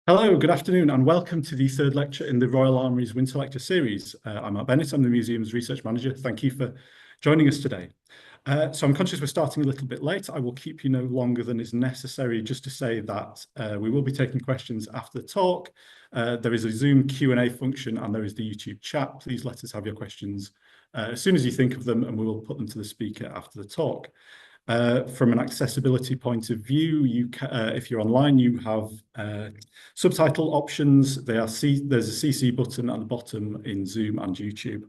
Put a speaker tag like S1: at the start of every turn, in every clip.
S1: Hello, good afternoon, and welcome to the third lecture in the Royal Armouries Winter Lecture Series. I'm Mark Bennett, I'm the museum's research manager. Thank you for joining us today. So I'm conscious we're starting a little bit late. I will keep you no longer than is necessary, just to say that we will be taking questions after the talk. There is a Zoom Q&A function and there is the YouTube chat. Please let us have your questions as soon as you think of them, and we will put them to the speaker after the talk. From an accessibility point of view, if you're online, you have subtitle options. There's a CC button at the bottom in Zoom and YouTube.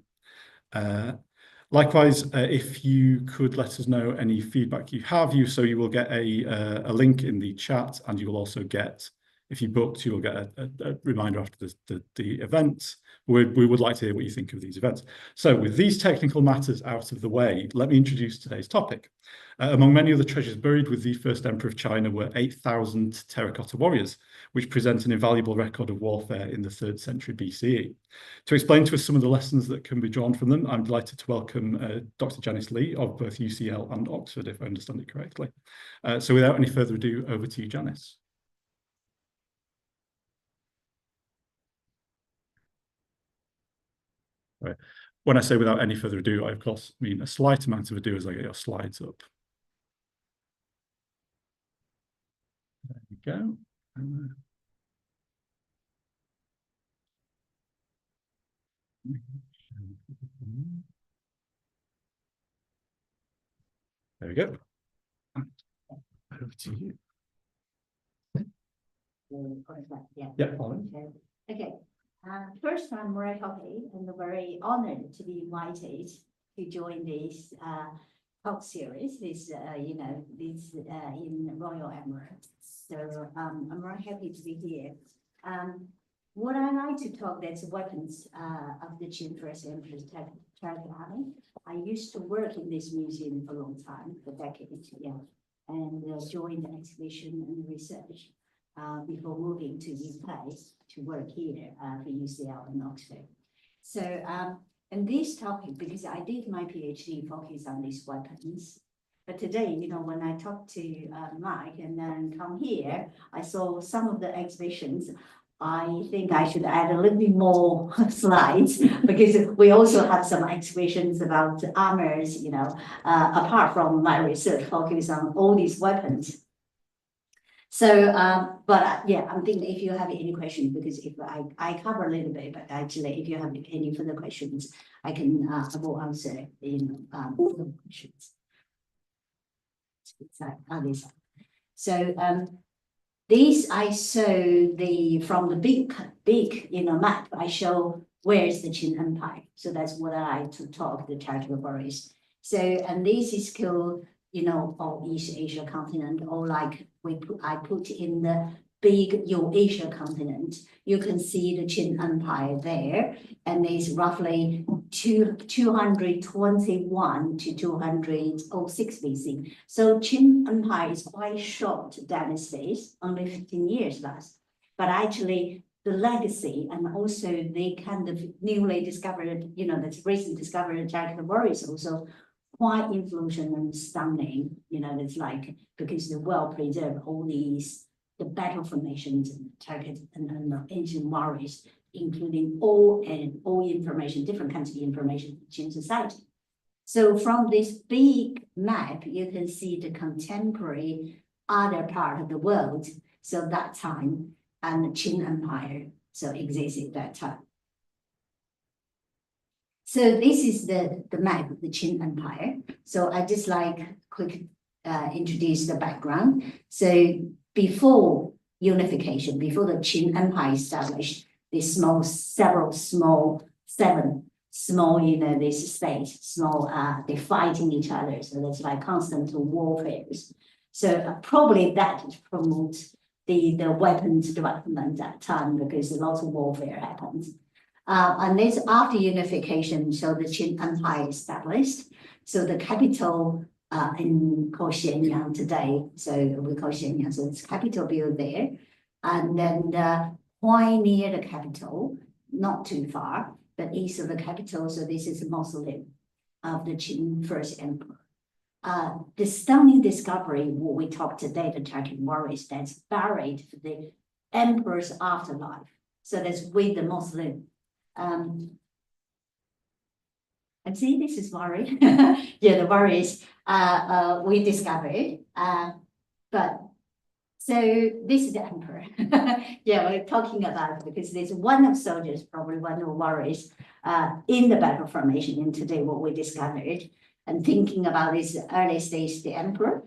S1: Likewise, if you could let us know any feedback you have, you will get a link in the chat, and you will also get, if you booked, you will get a reminder after the event. We would like to hear what you think of these events. So with these technical matters out of the way, let me introduce today's topic. Among many other treasures buried with the first emperor of China were 8,000 terracotta warriors, which present an invaluable record of warfare in the 3rd century BCE. To explain to us some of the lessons that can be drawn from them, I'm delighted to welcome Dr Xiuzhen Li of both UCL and Oxford, if I understand it correctly. So without any further ado, over to you, Janice. Right. When I say without any further ado, I of course mean a slight amount of ado as I get your slides up. There we go. There we go. Over to you.
S2: Yeah. Okay. First, I'm very happy and very honored to be invited to join this talk series. This in Royal Armouries. So I'm very happy to be here. What I like to talk, that's weapons of the Qin First Emperor's Terracotta. I used to work in this museum for a long time, for decades, and joined the exhibition and research before moving to UK to work here for UCL and Oxford. So, and this topic, because I did my PhD focus on these weapons, but today, when I talked to Mike and then come here, I saw some of the exhibitions. I think I should add a little bit more slides because we also have some exhibitions about armors, apart from my research focus on all these weapons. So, I'm thinking if you have any questions, because if I cover a little bit, but actually, if you have any further questions, I will answer further questions. So, these I show from the big map. I show where is the Qin Empire. So that's what I like to talk the terracotta warriors. So, and this is called of East Asia continent, or like I put in the big Eurasia continent. You can see the Qin Empire there, and it's roughly 221 to 206 BC. So Qin Empire is quite short dynasties, only 15 years last. But actually, the legacy and also the kind of newly discovered, that's recently discovered terracotta warriors also quite influential and stunning, it's like, because they're well preserved, all these, the battle formations and terracotta and the ancient warriors, including all information, different kinds of information in society. So from this big map, you can see the contemporary other part of the world. So that time, and the Qin Empire, so existed at that time. So this is the map of the Qin Empire. So I just quick introduce the background. So before unification, before the Qin Empire established, this seven small, this states, they fighting each other. So that's like constant warfare. So probably that promotes the weapons development at that time, because a lot of warfare happens. And this after unification, so the Qin Empire established. So the capital in Xianyang today, so we call Xianyang, so it's capital built there. And then quite near the capital, not too far, but east of the capital, so this is a mausoleum of the Qin First Emperor. The stunning discovery, what we talked today, the terracotta warriors, that's buried for the emperor's afterlife. So that's with the mausoleum. And see, this is worry. Yeah, the worries we discovered. But so this is the emperor. Yeah, we're talking about because there's one of soldiers, probably one of worries in the battle formation in today what we discovered, and thinking about this early stage, the emperor.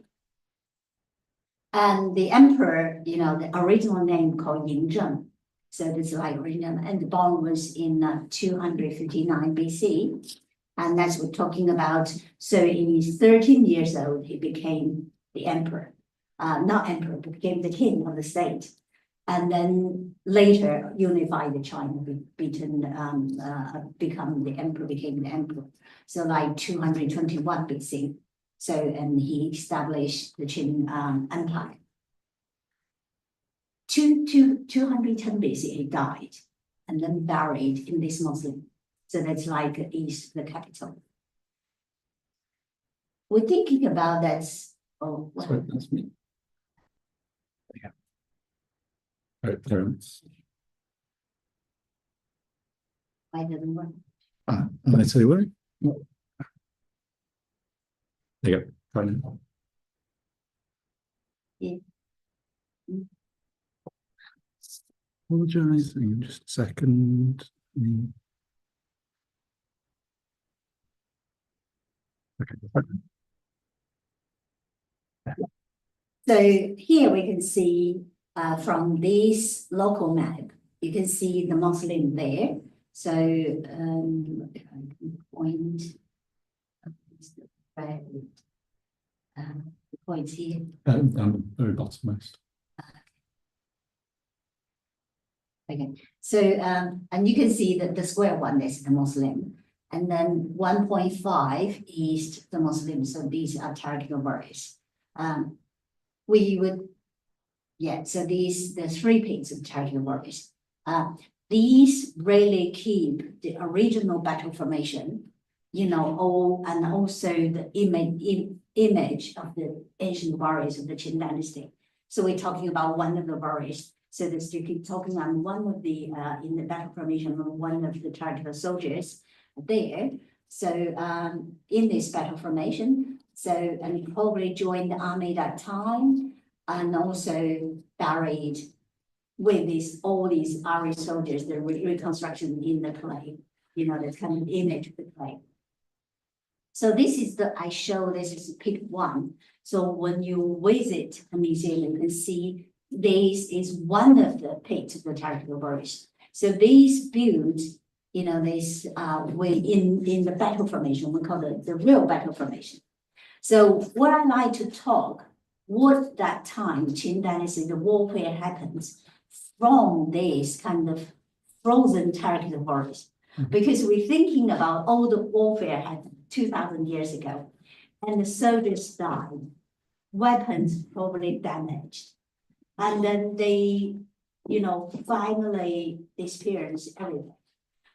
S2: And the emperor, you know, the original name called Yin Zheng. So this is like original, and the born was in 259 BC. And that's what we're talking about. So he's 13 years old, he became the emperor. Not emperor, but became the king of the state. And then later unified the China, become the emperor, became the emperor. So like 221 BC. So, and he established the Qin Empire. 210 BC, he died and then buried in this mausoleum. So that's like East, the capital. We're thinking about that. Oh, well,
S1: Sorry, that's me. Yeah. Right, Terence.
S2: why doesn't work?
S1: Am I tell you where? There you go. Try now.
S2: Yeah.
S1: Apologise, hang on just a second. Okay.
S2: So here we can see from this local map, you can see the mausoleum there. So if I can point the points here.
S1: Very bottommost.
S2: Okay, so and you can see that the square one is the mausoleum, and then 1.5 is the mausoleum. So these are Terracotta warriors. We would, yeah. So these the 3 peaks of Terracotta warriors. These really keep the original battle formation, you know, all and also the image of the ancient warriors of the Qin dynasty. So we're talking about one of the warriors. So this you keep talking on one of the in the battle formation of one of the Terracotta soldiers there. So in this battle formation, so and he probably joined the army that time, and also buried with these all these Ari soldiers, the reconstruction in the clay, you know, the kind of image of the clay. So this is the I show this is pick 1. So when you visit a museum, you can see this is one of the pits of the Terracotta warriors. So these built, you know, this way in the battle formation, we call it the real battle formation. So what I like to talk, what that time Qin dynasty, the warfare happens from this kind of frozen Terracotta warriors, because we're thinking about all the warfare happened 2,000 years ago, and the soldiers died, weapons probably damaged. And then they, you know, finally experience everything.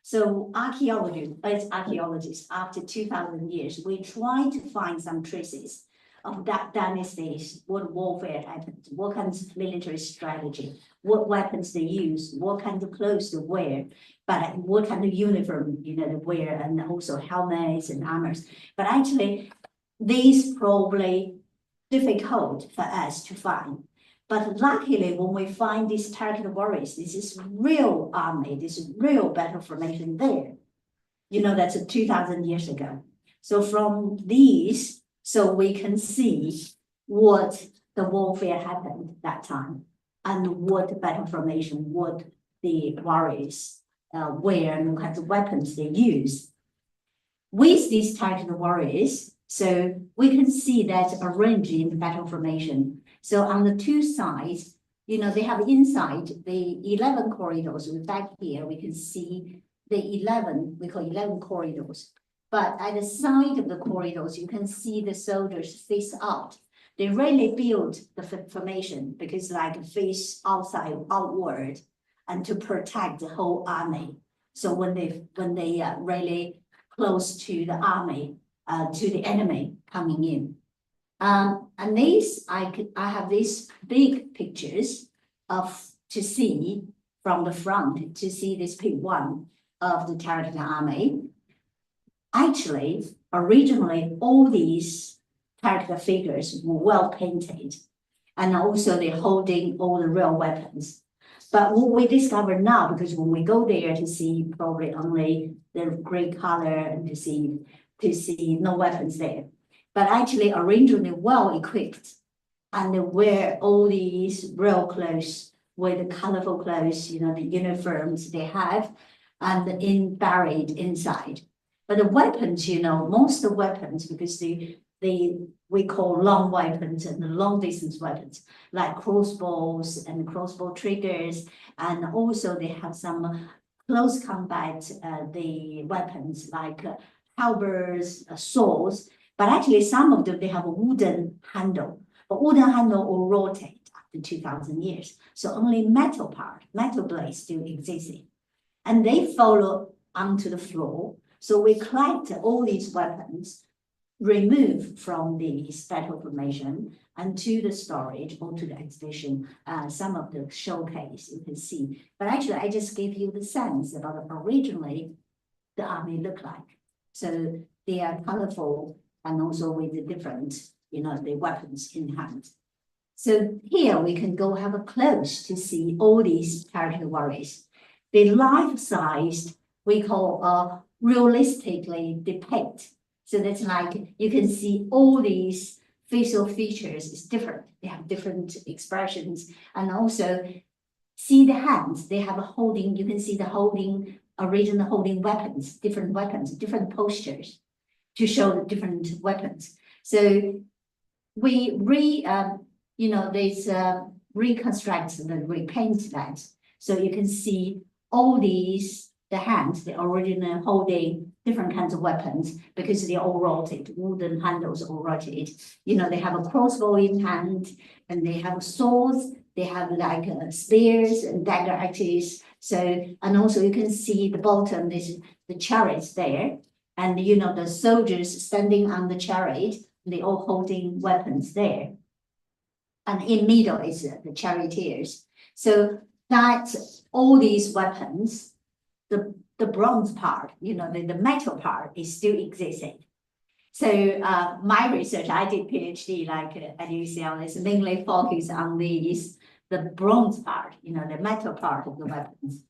S2: So archaeologists, after 2,000 years, we try to find some traces of that dynasties, what warfare happened, what kinds of military strategy, what weapons they use, what kind of clothes they wear, but what kind of uniform, you know, they wear, and also helmets and armors. But actually, these probably difficult for us to find. But luckily, when we find these Terracotta warriors, this is real army, this is real battle formation there. You know, that's 2,000 years ago. So from these, so we can see what the warfare happened that time, and what battle formation, what the warriors wear, and what kinds of weapons they use. With these Terracotta warriors, so we can see that arranged in the battle formation. So on the 2 sides, you know, they have inside the 11 corridors. Back here, we can see the 11, we call 11 corridors. But at the side of the corridors, you can see the soldiers face out. They really build the formation because like face outside, outward, and to protect the whole army. So when they really close to the army, to the enemy coming in. And these, I have these big pictures of to see from the front, to see this pit one of the Terracotta army. Actually, originally, all these terracotta figures were well painted, and also they're holding all the real weapons. But what we discover now, because when we go there to see probably only the gray color and to see no weapons there, but actually originally well equipped, and they wear all these real clothes with the colorful clothes, you know, the uniforms they have, and buried inside. But the weapons, you know, most of the weapons, because we call long weapons and the long distance weapons, like crossbows and crossbow triggers, and also they have some close combat the weapons like halberds, swords, but actually some of them they have a wooden handle. But wooden handle will rotate after 2,000 years, so only metal blades still existing, and they follow onto the floor. So we collect all these weapons, remove from the battle formation and to the storage or to the exhibition, some of the showcase you can see. But actually, I just gave you the sense about originally the army look like. So they are colorful and also with the different, you know, the weapons in hand. So here we can go have a close to see all these Terracotta warriors. The life-sized, we call realistically depict. So that's like, you can see all these facial features is different. They have different expressions, and also see the hands, they have a holding, you can see the holding, original holding weapons, different postures to show the different weapons. So we reconstruct and repaint that. So you can see all these, the hands, the original holding different kinds of weapons because they're all rotated, wooden handles all rotated. You know, they have a crossbow in hand, and they have swords, they have like spears and dagger axes. So, and also you can see the bottom, this the chariots there, and you know, the soldiers standing on the chariot, they all holding weapons there. And in middle is the charioteers. So that all these weapons, the bronze part, you know, the metal part is still existing. So my research, I did PhD like at UCL, is mainly focused on the bronze part, you know, the metal part of the weapons.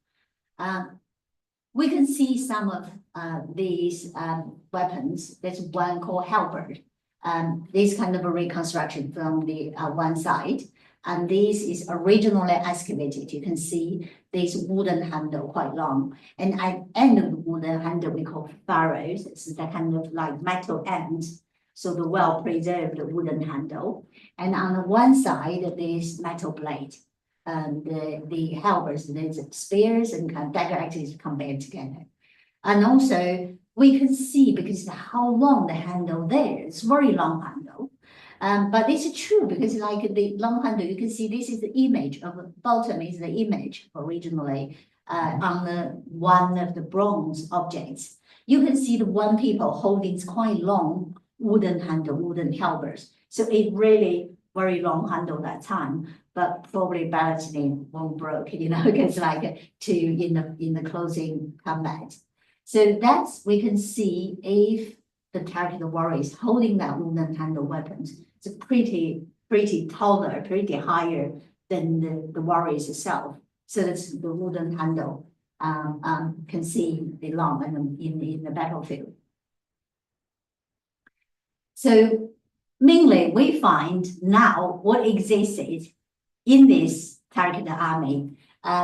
S2: We can see some of these weapons. There's one called halberd. This kind of a reconstruction from the one side. And this is originally excavated. You can see this wooden handle quite long. And at the end of the wooden handle, we call furrows. This is the kind of like metal end. So the well-preserved wooden handle. And on the one side, this metal blade. The halberds, there's spears and kind of dagger axes combined together. And also we can see, because how long the handle there, it's very long handle. But this is true because like the long handle, you can see this is the image of the bottom is the image originally on the one of the bronze objects. You can see the one people holding quite long wooden handle, wooden halberds. So it really very long handle that time, but probably balancing won't broke, you know, because like in the closing combat. So that's, we can see if the Terracotta warriors holding that wooden handle weapons, it's pretty taller, pretty higher than the warriors itself. So that's the wooden handle can see the long and in the battlefield. So mainly we find now what existed in this Terracotta army.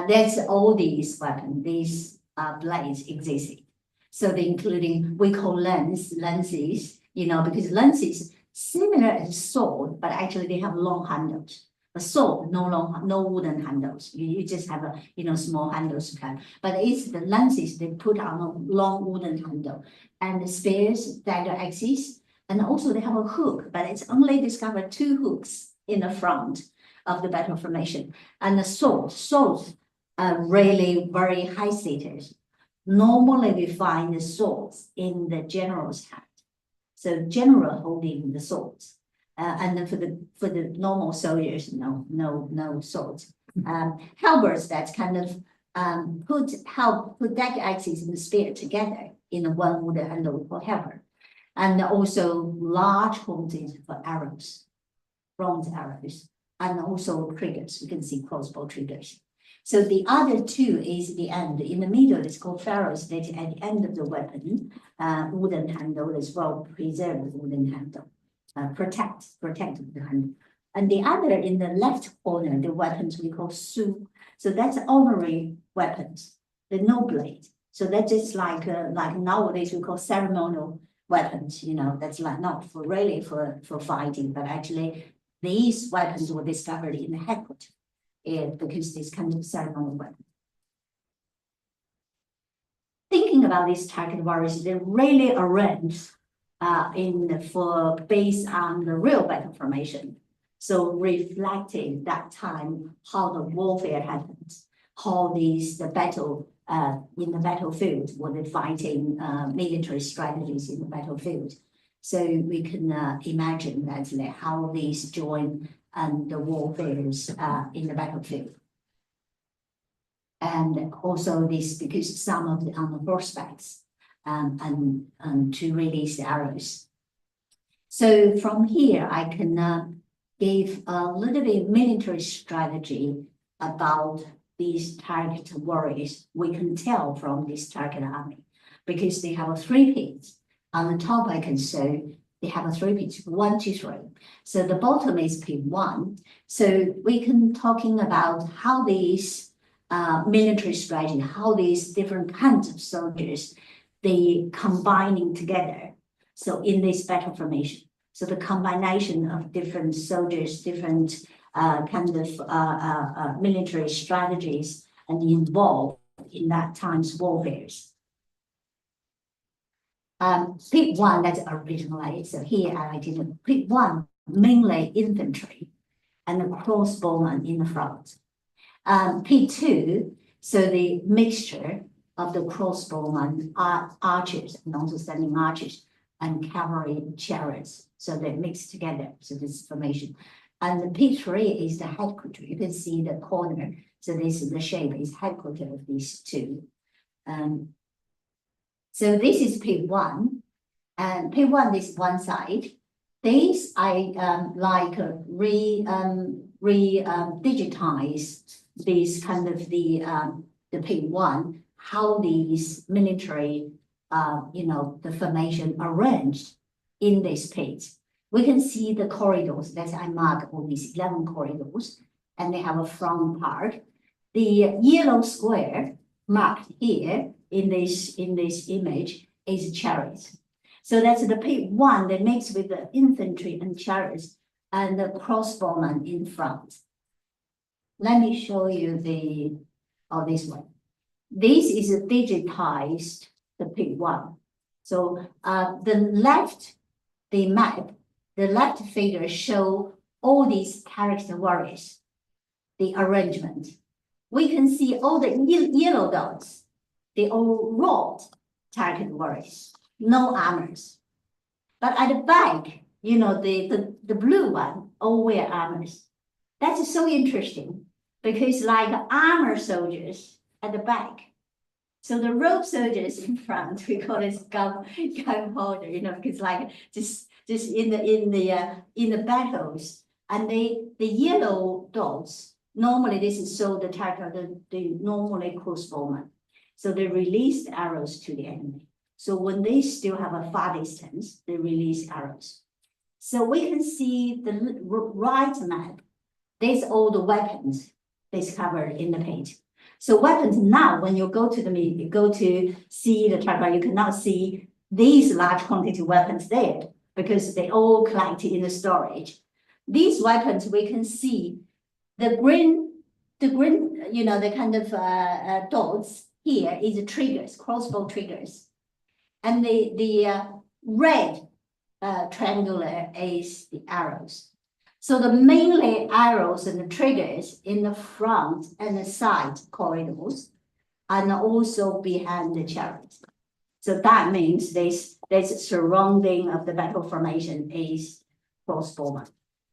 S2: There's all these weapons, these blades existed. So they including, we call lances, you know, because lances similar as sword, but actually they have long handles. A sword, no wooden handles. You just have a, you know, small handles to cut. But it's the lances they put on a long wooden handle, and the spears, dagger axes, and also they have a hook, but it's only discovered 2 hooks in the front of the battle formation. And the swords are really very high status. Normally we find the swords in the general's hand. So general holding the swords. And then for the normal soldiers, no swords. halberds that kind of help put deck axes and the spear together in one wooden handle for halberd, and also large holdings for arrows, bronze arrows, and also triggers. You can see crossbow triggers. So the other two is the end. In the middle, it's called ferrules. That at the end of the weapon, wooden handle as well, preserve the wooden handle, protect the handle. And the other in the left corner, the weapons we call su. So that's armory weapons, the no blade. So that's just like nowadays we call ceremonial weapons. You know, that's like not for really for fighting, but actually these weapons were discovered in the headquarters. Because this kind of ceremonial weapon. Thinking about these target warriors, they really arranged based on the real battle formation. So reflecting that time, how the warfare happened, how the battle in the battlefield, were the fighting military strategies in the battlefield. So we can imagine that how these join and the warfares in the battlefield. And also this, because some of the on the horsebacks and to release the arrows. So from here, I can give a little bit military strategy about these target warriors. We can tell from this target army because they have a 3 pits. On the top, I can show they have a 3 pits, 1, 2, 3. So the bottom is pit 1. So we can talking about how these military strategy, how these different kinds of soldiers, they combining together. So in this battle formation, so the combination of different soldiers, different kind of military strategies, and involved in that time's warfares. Pit 1, that's originally, so here I did pit 1, mainly infantry and the crossbowmen in the front. Pit 2, so the mixture of the crossbowmen, archers, and also standing archers, and cavalry chariots. So they're mixed together, so this formation. And the pit 3 is the headquarters. You can see the corner. So this is the shape, is headquarters of these two. So this is pit 1, and pit 1 is one side. This I digitize this kind of the pit 1, how these military the formation arranged in this pit. We can see the corridors. That's I mark all these 11 corridors, and they have a front part. The yellow square marked here in this image is chariots. So that's the pit 1 that mixed with the infantry and chariots and the crossbowmen in front. Let me show you this one. This is a digitized the pit 1. So the map, the left figure show all these character warriors, the arrangement. We can see all the yellow dots, they all wrought target warriors, no armors. But at the back, the blue one, all wear armors. That's so interesting because like armor soldiers at the back. So the rope soldiers in front, we call it gunpowder, because like just in the battles, and the yellow dots, normally this is so the target, the normally crossbowmen. So they release arrows to the enemy. So when they still have a far distance, they release arrows. So we can see the right map. There's all the weapons discovered in the page. So weapons now, when you go to see the target, you cannot see these large quantity weapons there because they all collected in the storage. These weapons, we can see the green, the kind of dots here is the triggers, crossbow triggers. And the red triangular is the arrows. So the mainly arrows and the triggers in the front and the side corridors, and also behind the chariot. So that means this surrounding of the battle formation is crossbowmen.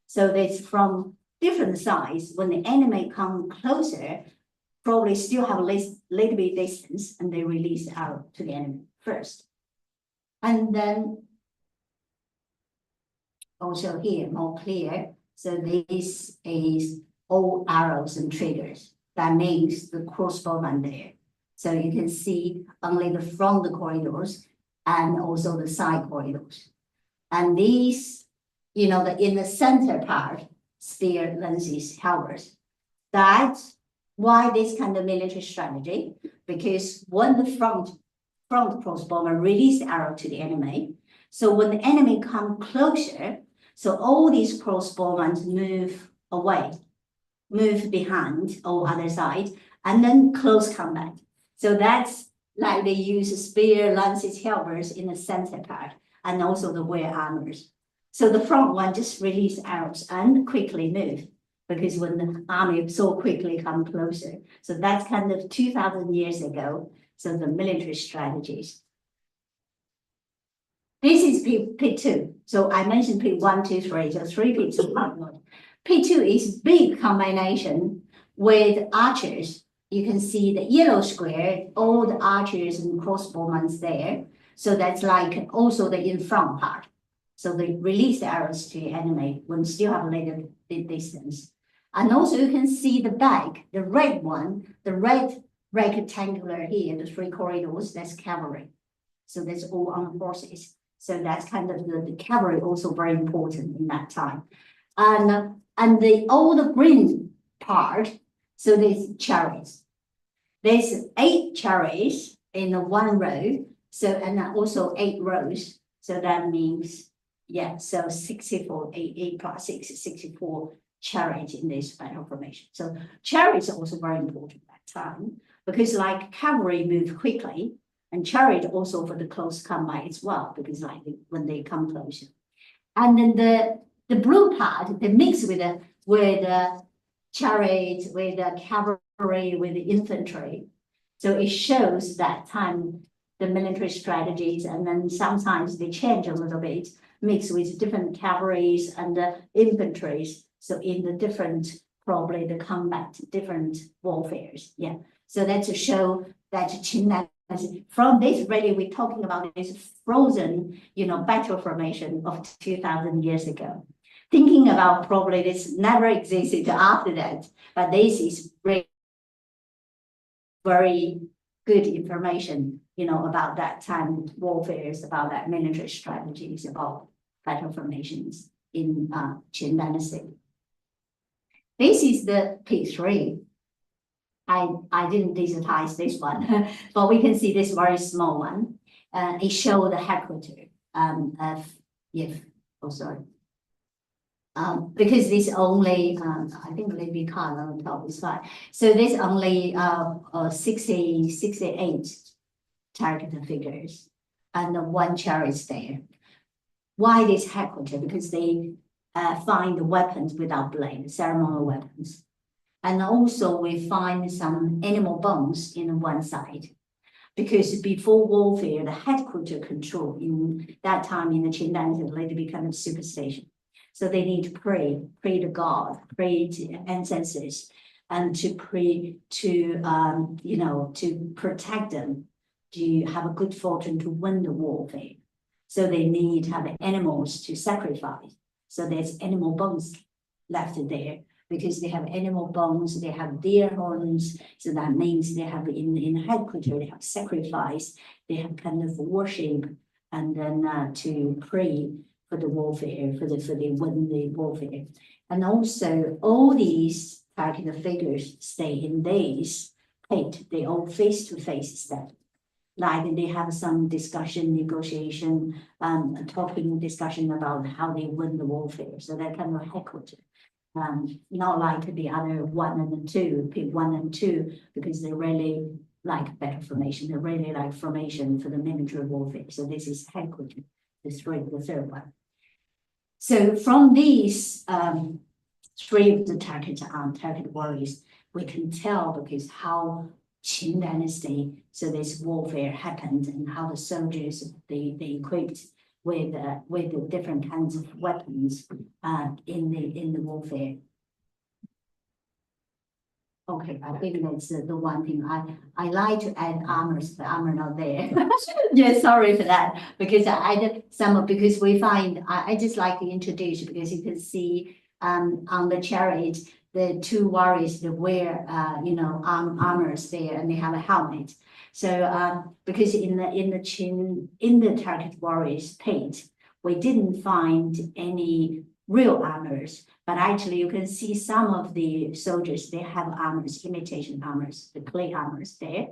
S2: So that's from different size. When the enemy come closer, probably still have a little bit distance, and they release the arrow to the enemy first. And then also here, more clear. So this is all arrows and triggers. That means the crossbowman there. So you can see only the front corridors and also the side corridors. And these, you know, in the center part, spear, lances, halberds. That's why this kind of military strategy, because when the front crossbowman release the arrow to the enemy, so when the enemy come closer, so all these crossbowmen move away, move behind or other side, and then close combat. So that's like they use spear, lances, halberds in the center part, and also the Royal Armouries. So the front one just release arrows and quickly move, because when the army so quickly come closer. So that's kind of 2,000 years ago. So the military strategies. This is pit 2. So I mentioned pit 1, 2, 3. So 3 pits. Pit 2 is big combination with archers. You can see the yellow square, all the archers and crossbowmen there. So that's like also the in front part. So they release the arrows to the enemy when still have a little bit distance. And also you can see the back, the red one, the red rectangular here, the 3 corridors, that's cavalry. So that's all armed forces. So that's kind of the cavalry also very important in that time. And all the green part, so there's chariots. There's 8 chariots in one row. So, and also 8 rows. So that means, yeah, so 64, 8 plus 6, 64 chariots in this battle formation. So chariots are also very important at that time, because like cavalry move quickly, and chariot also for the close combat as well, because like when they come closer. And then the blue part, they mix with the chariot, with the cavalry, with the infantry. So it shows that time the military strategies, and then sometimes they change a little bit, mix with different cavalries and the infantries. So in the different, probably the combat, different warfares. Yeah. So that's to show that Qin, from this really we're talking about this frozen, you know, battle formation of 2,000 years ago. Thinking about probably this never existed after that, but this is very, very good information, you know, about that time warfares, about that military strategies, about battle formations in Qin Dynasty. This is the P3. I didn't digitize this one, but we can see this very small one. It shows the headquarters of because this only I think maybe color on top is fine. So this only 68 target figures, and 1 chariot there. Why this headquarters? Because they find the weapons without blade, ceremonial weapons. And also we find some animal bones in one side, because before warfare, the headquarters control in that time in the Qin Dynasty, a little bit kind of superstition. So they need to pray to God, pray to ancestors, and to pray to, you know, to protect them, to have a good fortune to win the warfare. So they need to have animals to sacrifice. So there's animal bones left there, because they have animal bones, they have deer horns. So that means they have in headquarters, they have sacrifice, they have kind of worship, and then to pray for the warfare, for the win the warfare. And also all these target figures stay in this pit, they all face-to-face stand. Like they have some discussion, negotiation, talking discussion about how they win the warfare. So that kind of headquarters. Not like the other 1 and 2, pit 1 and 2, because they really like battle formation. They really like formation for the military warfare. So this is headquarters, the 3rd one. So from these 3 of the target warriors, we can tell because how Qin Dynasty, so this warfare happened, and how the soldiers they equipped with the different kinds of weapons in the warfare. Okay, I think that's the one thing I like to add armors, but armor not there. Yeah, sorry for that, because I added some, because we find, I just like to introduce, because you can see on the chariot, the two warriors, they wear, you know, armors there, and they have a helmet. So, because in the Terracotta warriors paint, we didn't find any real armors, but actually you can see some of the soldiers, they have armors, imitation armors, the clay armors there,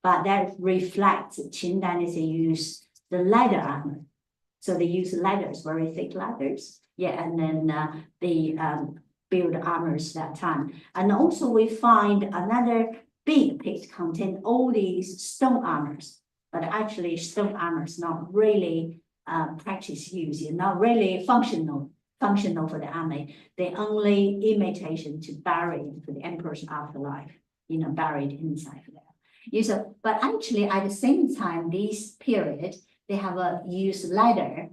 S2: but that reflects Qin Dynasty use the leather armor. So they use leathers, very thick leathers. Yeah, and then they build armors that time. And also we find another big pit contain all these stone armors, but actually stone armors not really practice use, not really functional for the army. They only imitation to bury for the emperor's afterlife, you know, buried inside there. So, but actually at the same time, this period, they have used leather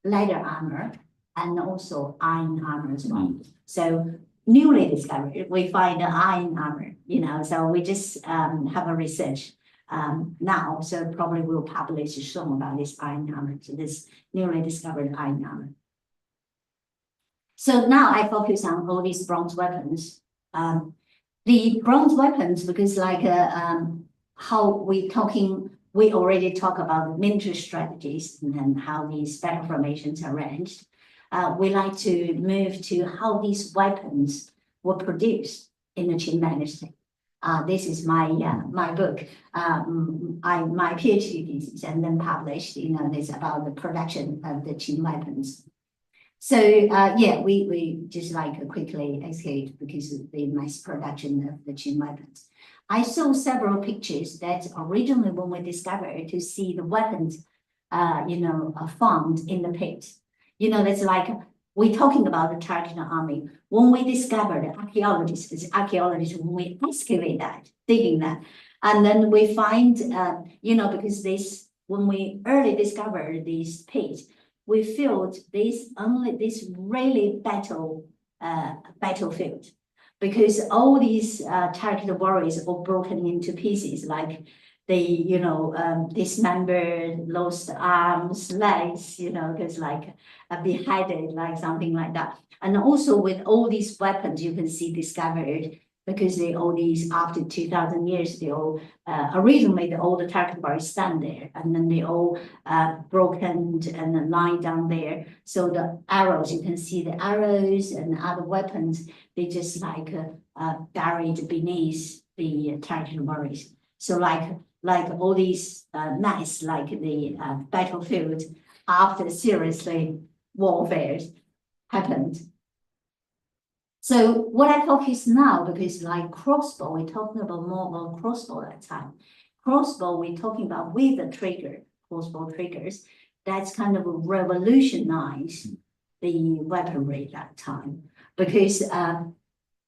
S2: armor and also iron armor as well. So newly discovered, we find the iron armor, you know, so we just have a research now, so probably we'll publish some about this iron armor, so this newly discovered iron armor. So now I focus on all these bronze weapons. The bronze weapons, because like how we already talk about military strategies and then how these battle formations are arranged. We like to move to how these weapons were produced in the Qin Dynasty. This is my book, my PhD thesis, and then published, you know, this about the production of the Qin weapons. So yeah, we just like quickly escaped because of the mass production of the Qin weapons. I saw several pictures that originally when we discovered to see the weapons, you know, found in the pit. You know, that's like we're talking about the Terracotta army. When we discovered archaeologists, when we excavate that, digging that, and then we find, you know, because when we early discovered this pit, we felt this really battlefield, because all these Terracotta warriors are broken into pieces, like they, you know, dismembered, lost arms, legs, you know, because like beheaded, like something like that. And also with all these weapons, you can see discovered, because they all these after 2,000 years, they all originally all the Terracotta warriors stand there, and then they all broken and then lie down there. So the arrows, you can see the arrows and other weapons, they just like buried beneath the Terracotta warriors. So like all these nice, like the battlefield after seriously warfare happened. So what I focus now, because like crossbow, we're talking about more about crossbow at that time. Crossbow, we're talking about with the trigger, crossbow triggers, that's kind of revolutionized the weaponry that time. Because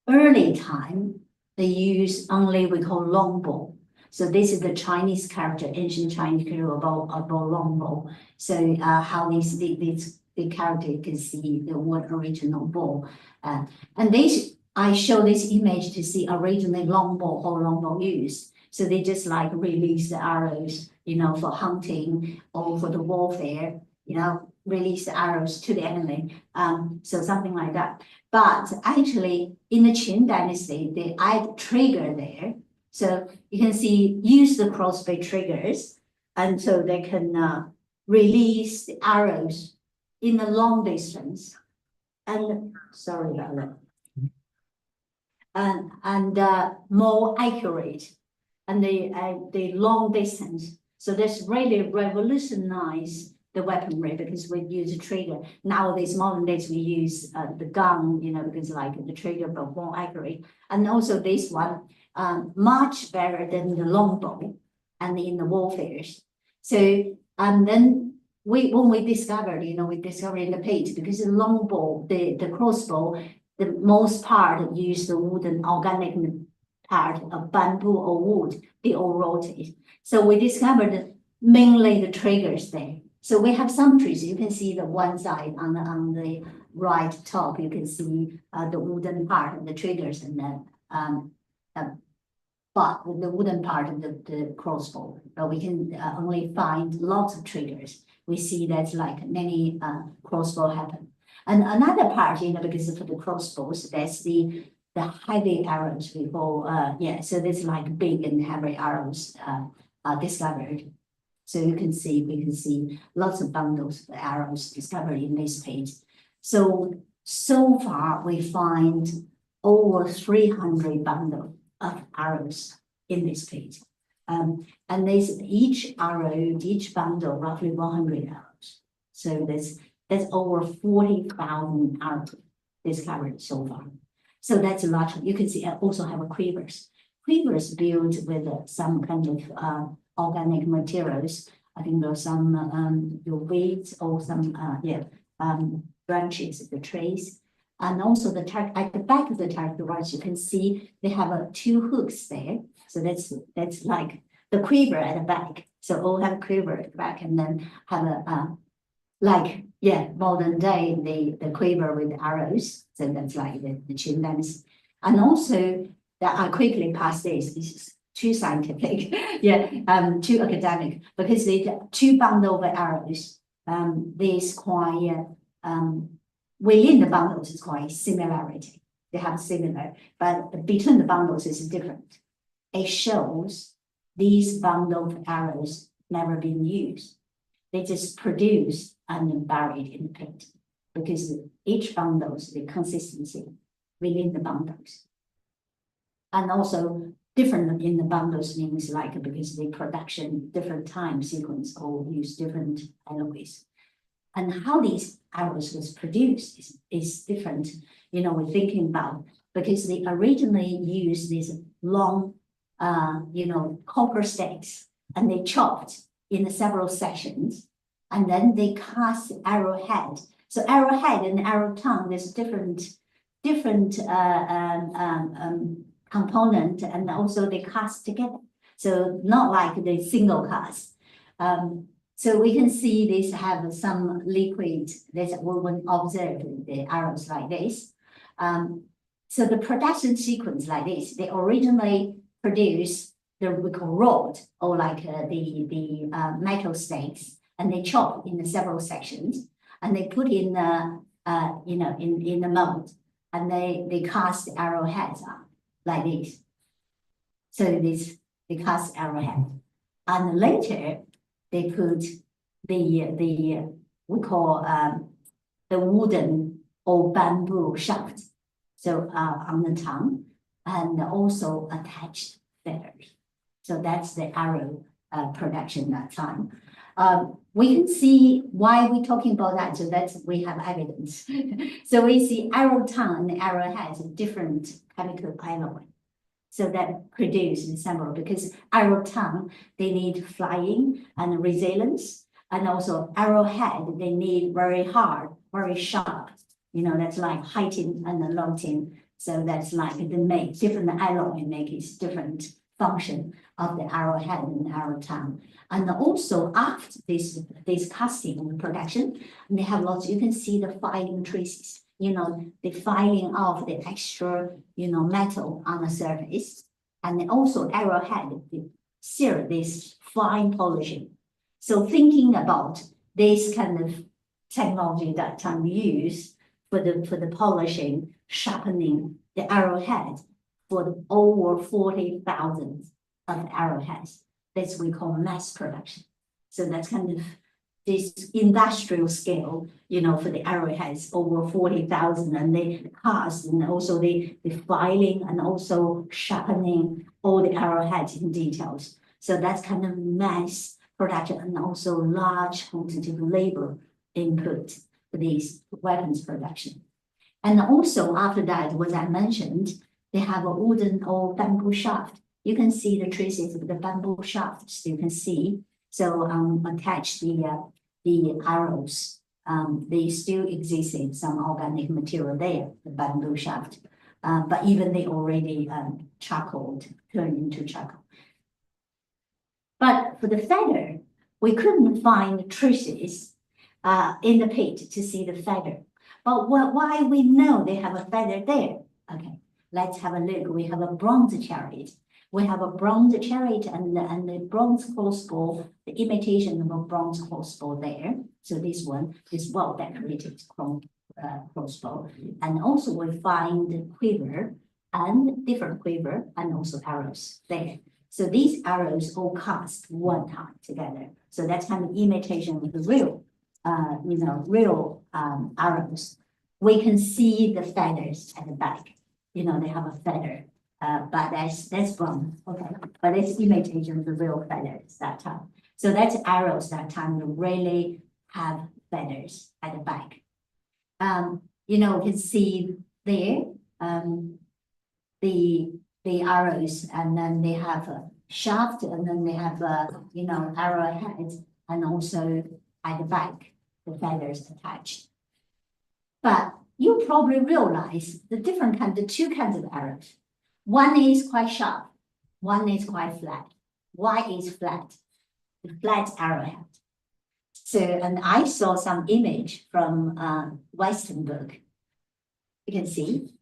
S2: early time, they use only we call longbow. So this is the Chinese character, ancient Chinese character about longbow. So how the character, you can see the word original bow. And I show this image to see originally longbow or longbow used. So they just like release the arrows, you know, for hunting or for the warfare, you know, release the arrows to the enemy. So something like that. But actually in the Qin Dynasty, they add trigger there. So you can see use the crossbow triggers, and so they can release the arrows in the long distance. And sorry about that. And more accurate, and the long distance. So that's really revolutionized the weaponry, because we use a trigger. Nowadays, modern days, we use the gun, you know, because like the trigger, but more accurate. And also this one, much better than the longbow and in the warfares. So, and then when we discovered, you know, we discovered in the pit, because the longbow, the crossbow, the most part use the wooden organic part of bamboo or wood, they all rotate. So we discovered mainly the triggers there. So we have some trees. You can see the one side on the right top, you can see the wooden part of the triggers, and then but the wooden part of the crossbow, but we can only find lots of triggers. We see that's like many crossbow happen. And another part, because for the crossbows, that's the heavy arrows we call, so there's like big and heavy arrows are discovered. So we can see lots of bundles of arrows discovered in this page. So far we find over 300 bundles of arrows in this page. And there's each bundle, roughly 100 arrows. So that's over 40,000 arrows discovered so far. So that's a lot. You can see I also have a quivers. Quivers built with some kind of organic materials. I think there's some your weeds or some branches of the trees. And also at the back of the Terracotta, you can see they have two hooks there. So that's like the quiver at the back. So all have a quiver at the back, and then have a modern day the quiver with arrows. So that's like the Qin dynasty. And also that I quickly pass this. This is too scientific, too academic, because the two bundle of arrows. There's quite within the bundles is quite similarity. They have similar, but between the bundles is different. It shows these bundle of arrows never been used. They just produced and buried in the pit, because each bundles, the consistency within the bundles. And also different in the bundles means like because the production different time sequence or use different alloys. And how these arrows was produced is different. We're thinking about, because they originally used these long copper stakes, and they chopped in several sections, and then they cast arrowhead. So arrowhead and arrow tongue, there's different component, and also they cast together. So not like the single cast. So we can see these have some liquid that when observe the arrows like this. So the production sequence like this, they originally produce the we call rod, or like the metal stakes, and they chop in several sections, and they put in in the mold, and they cast arrowheads on like this. So they cast arrowhead, and later they put we call the wooden or bamboo shaft, so on the tongue, and also attached feathers. So that's the arrow production that time. We can see why we're talking about that. So we have evidence. So we see arrow tongue and arrow has different chemical alloy. So that produces several, because arrow tongue, they need flying and resilience, and also arrowhead, they need very hard, very sharp. That's like heightened and loading. So that's like they make different alloy, make its different function of the arrowhead and arrow tongue. And also after this casting and production, they have lots. You can see the filing traces. The filing of the extra, metal on the surface, and also arrowhead, this fine polishing. So thinking about this kind of technology that time used for the polishing, sharpening the arrowhead for over 40,000 of arrowheads. That's what we call mass production. So that's kind of this industrial scale, for the arrowheads, over 40,000, and they cast, and also the filing, and also sharpening all the arrowheads in details. So that's kind of mass production, and also large quantity of labor input for these weapons production. And also after that, what I mentioned, they have a wooden or bamboo shaft. You can see the traces of the bamboo shafts. You can see. So attach the arrows. They still exist in some organic material there, the bamboo shaft. But even they already charcoaled, turned into charcoal. But for the feather, we couldn't find traces in the pit to see the feather. But why we know they have a feather there? Okay, let's have a look. We have a bronze chariot. We have a bronze chariot and the bronze crossbow, the imitation of a bronze crossbow there. So this one is well decorated crossbow. And also we find quiver and different quiver and also arrows there. So these arrows all cast one time together. So that's kind of imitation of the real, real arrows. We can see the feathers at the back. They have a feather, but that's wrong. Okay, but it's imitation of the real feathers that time. So that's arrows that time really have feathers at the back. You can see there the arrows, and then they have a shaft, and then they have a arrowhead, and also at the back the feathers attached. But you probably realize the two kinds of arrows. One is quite sharp, one is quite flat. Why is flat? The flat arrowhead. So, and I saw some image from Western book. You can see.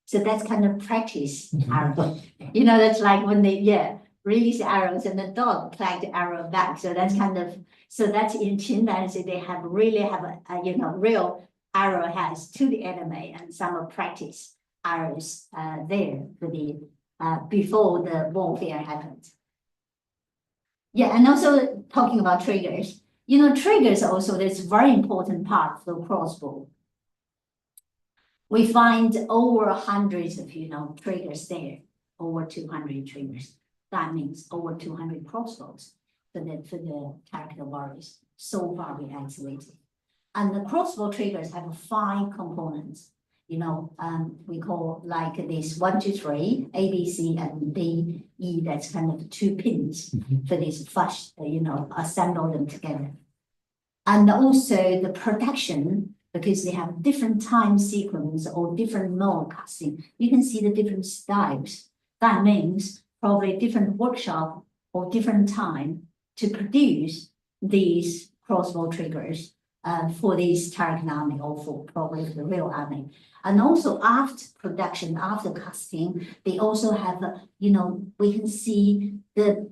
S2: So that's kind of practice arrow. That's like when they release arrows and the dog collect the arrow back. So that's that's in Qin they really have a real arrowheads to the enemy, and some practice arrows there for the before the warfare happened. Yeah, and also talking about triggers. Triggers also that's very important part for the crossbow. We find over hundreds of triggers there, over 200 triggers. That means over 200 crossbows for the Terracotta warriors. So far we excavated. And the crossbow triggers have 5 components. We call like this 1, 2, 3, A, B, C, and D, E. That's kind of 2 pins for this first, assemble them together. And also the production, because they have different time sequence or different mode casting. You can see the different styles. That means probably different workshop or different time to produce these crossbow triggers for these Terracotta army, or for probably the real army. And also after production, after casting, they also have, we can see the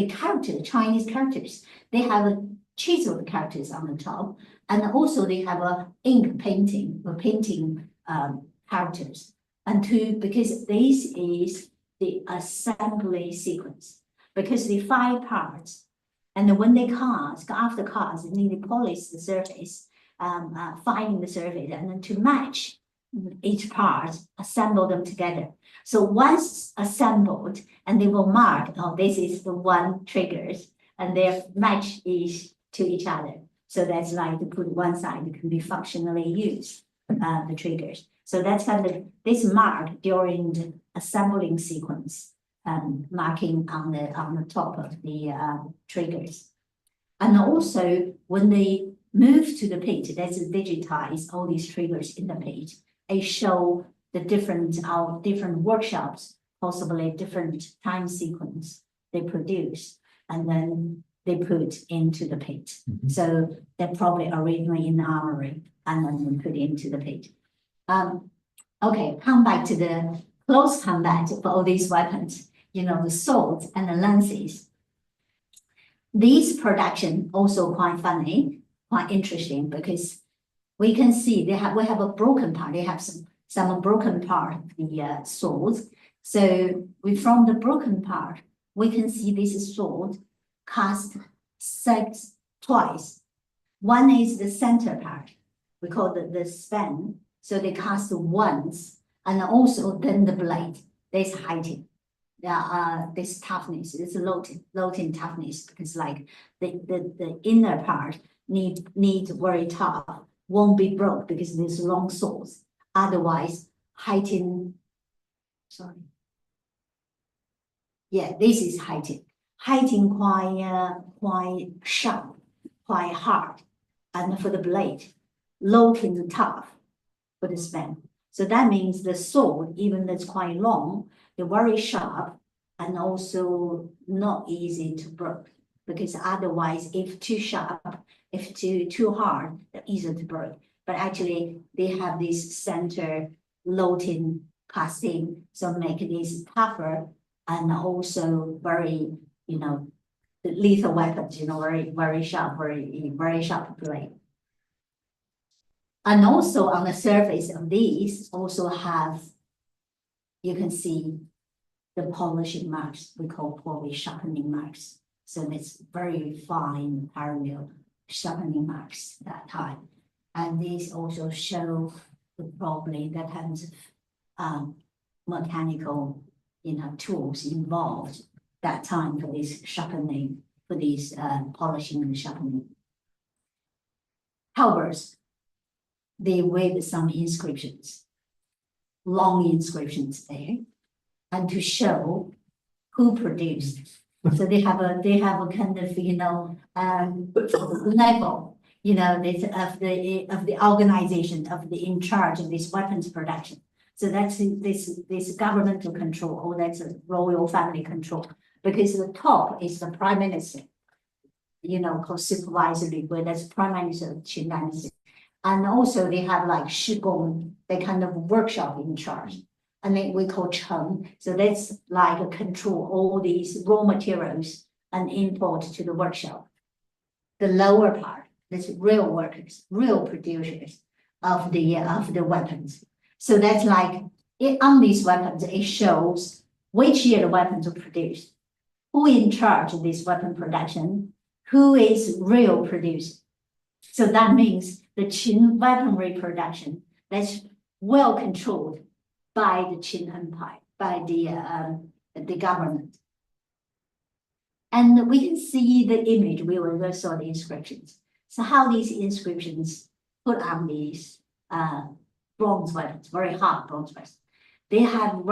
S2: character, Chinese characters. They have chiseled characters on the top, and also they have a ink painting or painting characters. And because this is the assembly sequence, because the 5 parts. And when they cast, after cast, they need to polish the surface, filing the surface, and then to match each part, assemble them together. So once assembled, and they will mark, this is the one triggers, and they match to each other. So that's like to put one side, it can be functionally used, the triggers. So that's kind of this mark during the assembling sequence. Marking on the top of the triggers. And also when they move to the page, that's digitize all these triggers in the page. It show the different workshops, possibly different time sequence they produce, and then they put into the page. So they're probably originally in the armory and then put into the page. Okay, come back to the close combat for all these weapons. The swords and the lances. These production also quite funny, quite interesting, because we can see we have a broken part. They have some broken part of the swords. So from the broken part, we can see this sword cast twice. One is the center part. We call the span. So they cast once, and also then the blade. There's heighting. This toughness, it's loading toughness, because like the inner part need very tough, won't be broke because there's long swords. Otherwise, heighten. Sorry. Yeah, this is heighten. Heighten quite sharp, quite hard, and for the blade, loading tough for the span. So that means the sword, even though it's quite long, they're very sharp and also not easy to break, because otherwise, if too sharp, if too hard, they're easy to break. But actually, they have this center loading casting, so make these tougher and also very, the lethal weapons, very sharp, very sharp blade. And also on the surface of these also have, you can see the polishing marks, we call probably sharpening marks. So it's very fine parallel sharpening marks that time. And these also show probably that kinds of mechanical, tools involved that time for this sharpening, for these polishing and sharpening. Halberds, they with some inscriptions, long inscriptions there, and to show who produced. So they have a kind of level, this of the organization of the in charge of this weapons production. So that's this governmental control, or that's a royal family control, because the top is the prime minister, called supervisory, where that's prime minister of Qin dynasty. And also they have like shigong, they kind of workshop in charge. And then we call Cheng. So that's like a control all these raw materials and import to the workshop. The lower part, that's real workers, real producers of the weapons. So that's like on these weapons, it shows which year the weapons were produced, who in charge of this weapon production, who is real producer. So that means the Qin weaponry production that's well controlled by the Qin Empire, by the government. And we can see the image, we will saw the inscriptions. So how these inscriptions put on these bronze weapons, very hard bronze weapons. They have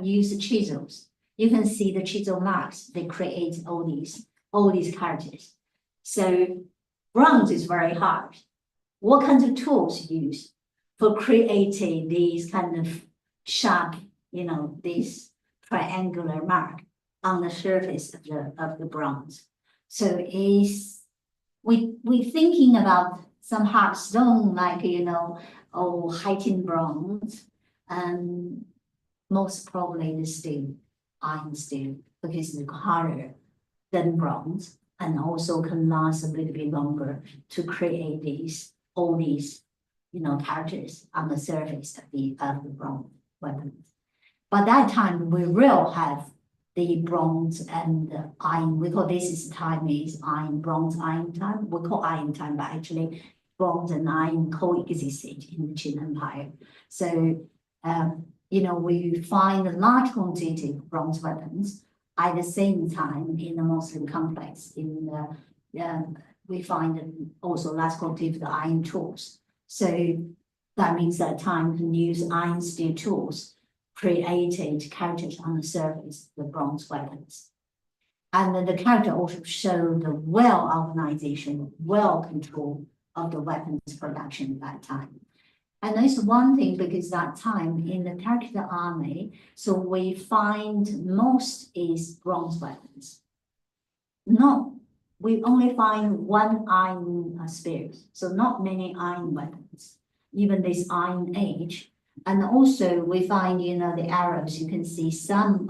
S2: used chisels. You can see the chisel marks, they create all these characters. So bronze is very hard. What kinds of tools used for creating these kind of sharp, this triangular mark on the surface of the bronze? So we thinking about some hard stone like heightened bronze, and most probably the steel, iron steel, because it's harder than bronze and also can last a little bit longer to create all these characters on the surface of the bronze weapons. By that time, we will have the bronze and the iron. We call this time is iron, bronze, iron time. We call iron time, but actually bronze and iron coexisted in the Qin Empire. So, we find a large quantity of bronze weapons at the same time in the Muslim complex. We find also large quantity of the iron tools. So that means that time can use iron steel tools, created characters on the surface of the bronze weapons. And then the character also show the well organization, well control of the weapons production at that time. And that's one thing, because that time in the Terracotta army, so we find most is bronze weapons. We only find one iron spear, so not many iron weapons, even this Iron Age. And also we find, the arrows, you can see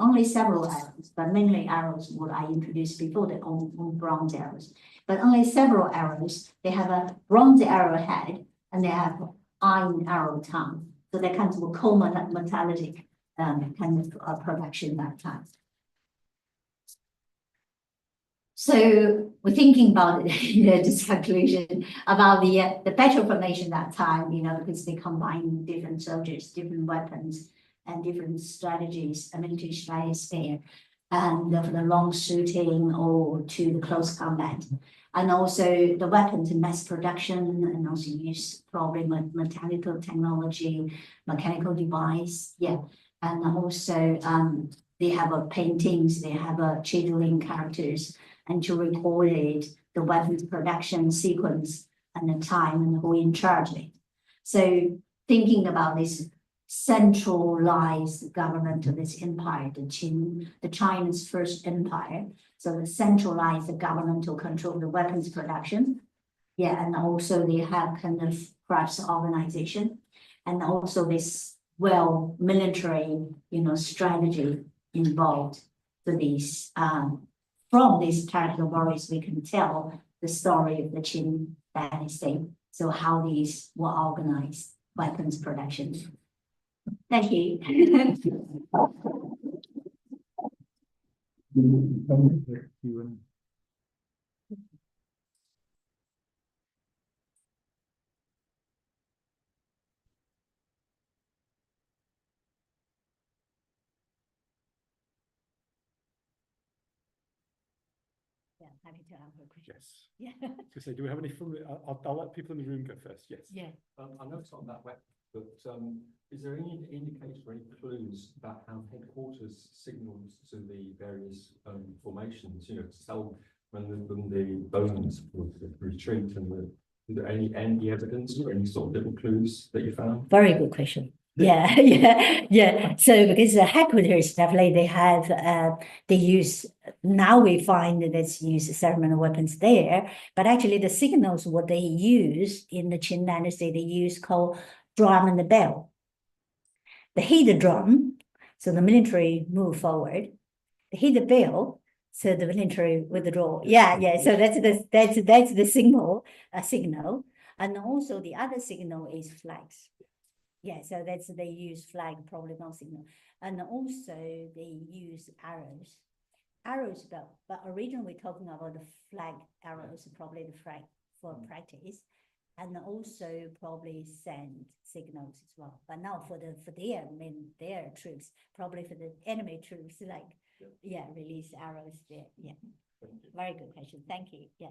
S2: only several arrows, but mainly arrows what I introduced before, the on bronze arrows. But only several arrows, they have a bronze arrowhead and they have iron arrow tongue. So they're kind of common metallic kind of production that time. So we're thinking about this conclusion about the battle formation that time, because they combine different soldiers, different weapons, and different strategies, military strategies there, and for the long shooting or to the close combat, and also the weapons in mass production, and also use probably mechanical technology, mechanical device, and also they have paintings, they have chiseling characters, and to record the weapons production sequence and the time and who in charge of it. So thinking about this centralized government of this empire, the China's first empire. So the centralized governmental control of the weapons production. And also they have kind of crafts organization, and also this well military, strategy involved for these. From these terracotta warriors, we can tell the story of the Qin dynasty. So how these were organized, weapons production. Thank you. Yeah, happy to answer questions.
S1: Yes.
S2: Yeah.
S1: So say, do we have any from the, I'll let people in the room go first. Yes.
S2: Yeah.
S3: I know it's not that wet, but is there any indication or any clues about how headquarters signals to the various formations? To tell when the bones would retreat, and is there any evidence or any sort of little clues that you found?
S2: Very good question. Yeah, yeah. So because the headquarters definitely they have they use, now we find that it's use ceremonial weapons there, but actually the signals what they use in the Qin dynasty they use called drum and the bell. They hit the drum, so the military move forward. They hit the bell, so the military withdraw. Yeah. So that's the signal, and also the other signal is flags. Yeah, so they use flag, probably not signal. And also they use arrows, but originally we're talking about the flag arrows, probably the flag for practice, and also probably send signals as well. But now for their troops, probably for the enemy troops, release arrows there. Yeah, very good question. Thank you. Yeah.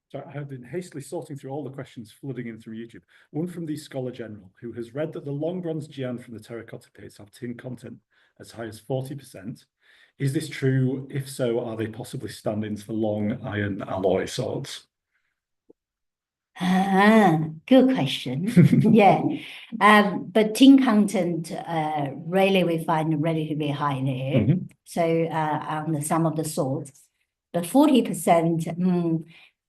S1: So I have been hastily sorting through all the questions flooding in through YouTube. One from the Scholar General, who has read that the long bronze jian from the terracotta pits have tin content as high as 40%. Is this true? If so, are they possibly stand-ins for long iron alloy swords?
S2: Good question. Yeah. But tin content really we find relatively high there. So on some of the swords. But 40%,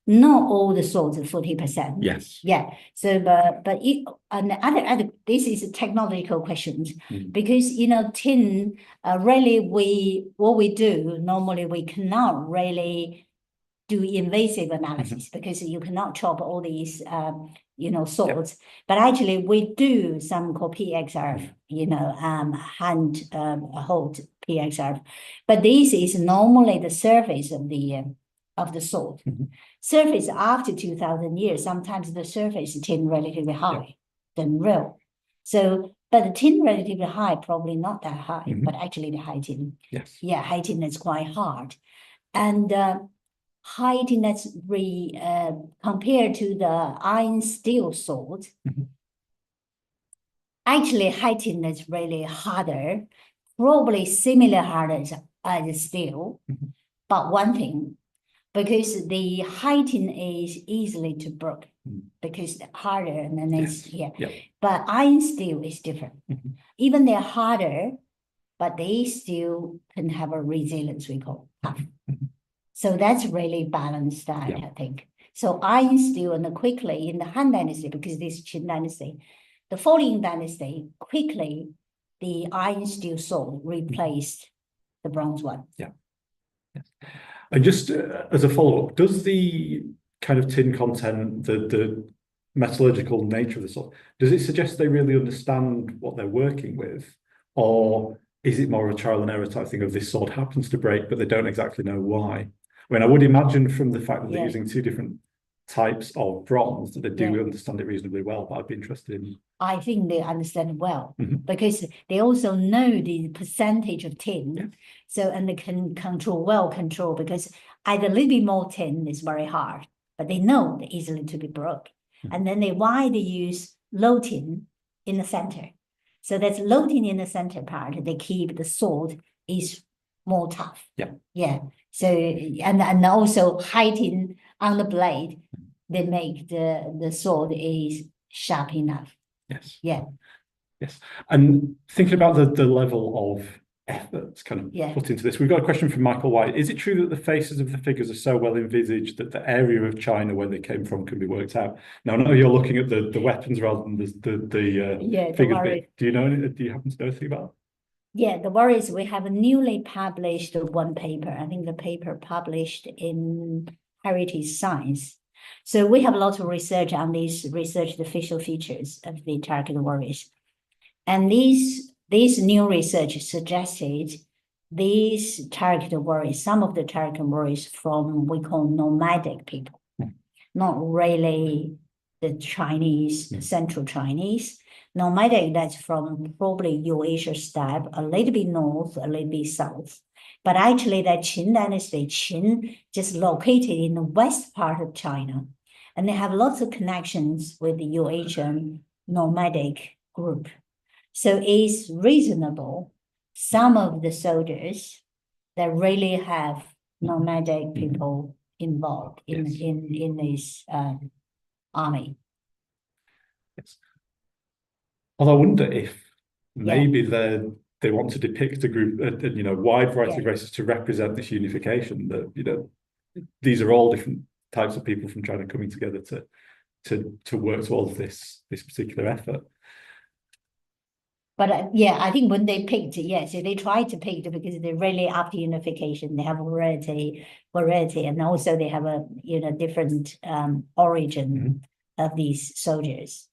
S2: not all the swords are 40%.
S1: Yes.
S2: Yeah. So, but on the other, this is a technological questions because tin. Really, what we do normally we cannot really do invasive analysis because you cannot chop all these swords. But actually, we do some called PXRF. Hand hold PXRF. But this is normally the surface of the sword. Surface after 2,000 years, sometimes the surface tin relatively high than real. So, but the tin relatively high, probably not that high, but actually the high tin.
S1: Yes.
S2: Yeah, high tin is quite hard. And high tin that's compared to the iron steel sword. Actually, high tin is really harder, probably similar harder as steel. But one thing, because the high tin is easily to break because harder and then it's But iron steel is different. Even they're harder, but they still can have a resilience we call tough. So that's really balanced diet, I think. So iron steel and quickly in the Han Dynasty, because this Qin Dynasty, the following dynasty, quickly the iron steel sword replaced the bronze one.
S1: Yeah. And just as a follow-up, does the kind of tin content, the metallurgical nature of the sword, does it suggest they really understand what they're working with? Or is it more of a trial and error type thing of this sword happens to break, but they don't exactly know why? I mean, I would imagine from the fact that they're using two different types of bronze that they do understand it reasonably well, but I'd be interested in.
S2: I think they understand well because they also know the percentage of tin.
S1: Yeah.
S2: So, and they can control because either a little bit more tin is very hard, but they know they're easily to be broke. And then why they use low tin in the center. So that's low tin in the center part. They keep the sword is more tough.
S1: Yeah.
S2: Yeah. So, and also high tin on the blade, they make the sword is sharp enough.
S1: Yes.
S2: Yeah.
S1: Yes. And thinking about the level of efforts kind of
S2: Yeah.
S1: put into this. We've got a question from Michael White. Is it true that the faces of the figures are so well envisaged that the area of China where they came from can be worked out? Now, I know you're looking at the weapons rather than the figures, but do you happen to know anything about that?
S2: Yeah, the worry is we have a newly published one paper. I think the paper published in Heritage Science. So we have a lot of research on these researched facial features of the terracotta warriors. And these new research suggested these terracotta warriors, some of the terracotta warriors from we call nomadic people, not really the Chinese, central Chinese. Nomadic, that's from probably Eurasia steppe, a little bit north, a little bit south. But actually that Qin dynasty, Qin just located in the west part of China. And they have lots of connections with the Eurasian nomadic group. So it's reasonable. Some of the soldiers that really have nomadic people involved in this army.
S1: Yes. Although I wonder if maybe they want to depict a group, wide variety of races to represent this unification. That these are all different types of people from China coming together to work towards this particular effort.
S2: But I think when they picked, so they tried to pick it because they're really after unification. They have variety, and also they have a different origin of these soldiers.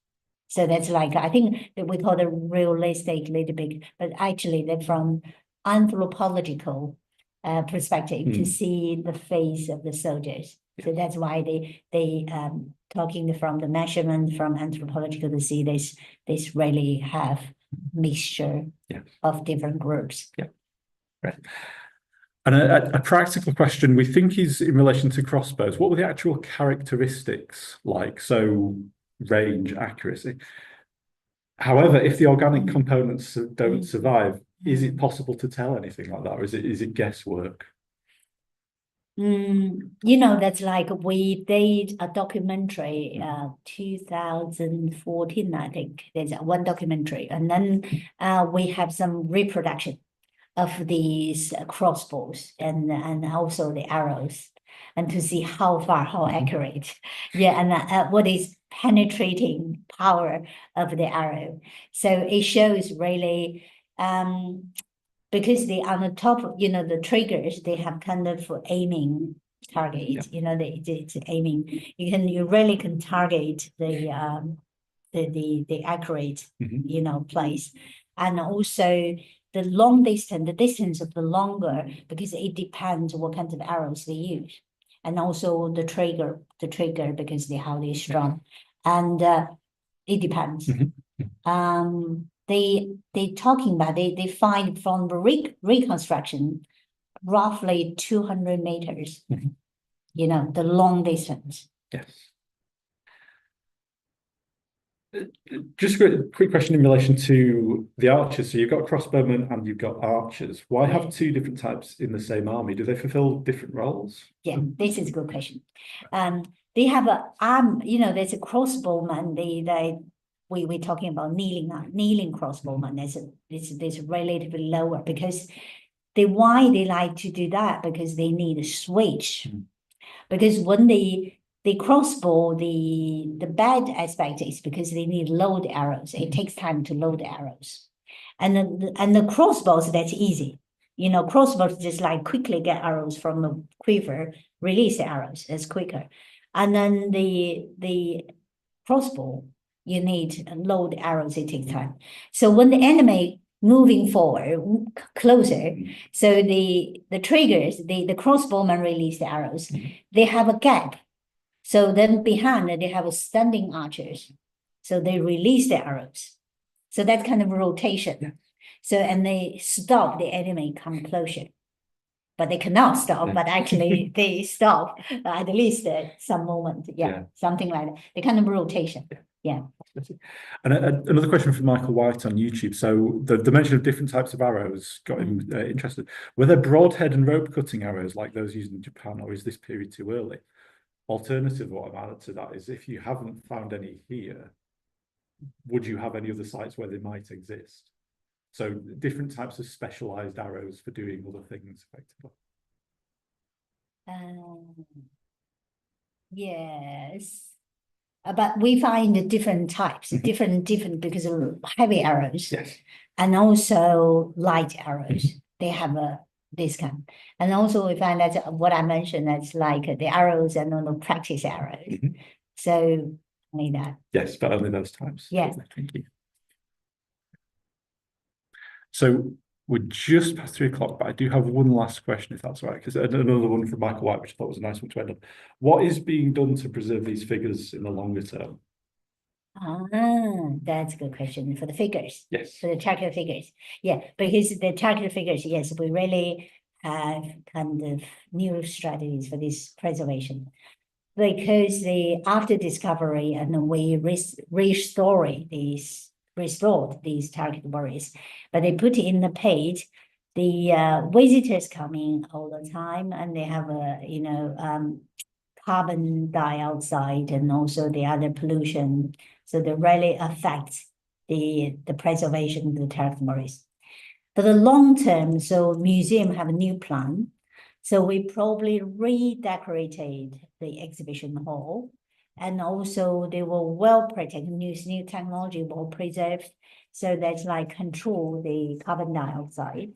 S2: So that's like, I think that we call it realistic little bit, but actually they're from anthropological perspective to see the face of the soldiers. So that's why they talking from the measurement from anthropological to see this really have mixture of different groups.
S1: Yeah, right. And a practical question we think is in relation to crossbows. What were the actual characteristics like? So range, accuracy. However, if the organic components don't survive, is it possible to tell anything like that, or is it guesswork?
S2: That's like we did a documentary 2014, I think. There's one documentary, and then we have some reproduction of these crossbows and also the arrows, and to see how far, how accurate. And what is penetrating power of the arrow. So it shows really because they on the top of, the triggers, they have kind of aiming target, it's aiming. You really can target the accurate, place. And also the long distance, the distance of the longer, because it depends what kinds of arrows they use. And also the trigger because how they're strong. And it depends. They talking about they find from the reconstruction roughly 200 meters, the long distance.
S1: Yes. Just a quick question in relation to the archers. So you've got crossbowmen and you've got archers. Why have two different types in the same army? Do they fulfill different roles? Yeah,
S2: this is a good question. They have a there's a crossbowman. We're talking about kneeling crossbowman. There's relatively lower because why they like to do that, because they need a switch. Because when they crossbow, the bad aspect is because they need load arrows. It takes time to load arrows. And the crossbows, that's easy. Crossbows just like quickly get arrows from the quiver, release the arrows, it's quicker. And then the crossbow, you need load arrows, it takes time. So when the enemy moving forward, closer, so the triggers, the crossbowmen release the arrows, they have a gap. So then behind they have a standing archers. So they release the arrows. So that's kind of a rotation. So, and they stop the enemy come closer. But they cannot stop, but actually they stop at least some moment. Something like that. The kind of rotation.
S1: And another question from Michael White on YouTube. So the mention of different types of arrows got him interested. Were there broadhead and rope cutting arrows like those used in Japan, or is this period too early? Alternative, what I'm added to that is, if you haven't found any here, would you have any other sites where they might exist? So different types of specialized arrows for doing other things, effectively.
S2: Yes. But we find the different types, different because of heavy arrows.
S1: Yes.
S2: And also light arrows. They have this kind. And also we find that what I mentioned, that's like the arrows and the practice arrows. So only that.
S1: Yes, but only those types.
S2: Yes.
S1: Thank you. So we're just past 3 o'clock, but I do have one last question, if that's all right, because another one from Michael White, which I thought was a nice one to end on. What is being done to preserve these figures in the longer term?
S2: That's a good question for the figures.
S1: Yes.
S2: For the terracotta figures. Yeah, because the terracotta figures, yes, we really have kind of new strategies for this preservation. Because after discovery and we restored these terracotta warriors, but they put in the page, the visitors come in all the time, and they have carbon dioxide and also the other pollution. So they really affect the preservation of the terracotta warriors. For the long term, so museum have a new plan. So we probably redecorated the exhibition hall, and also they were well protected, new technology well preserved. So that's like control the carbon dioxide,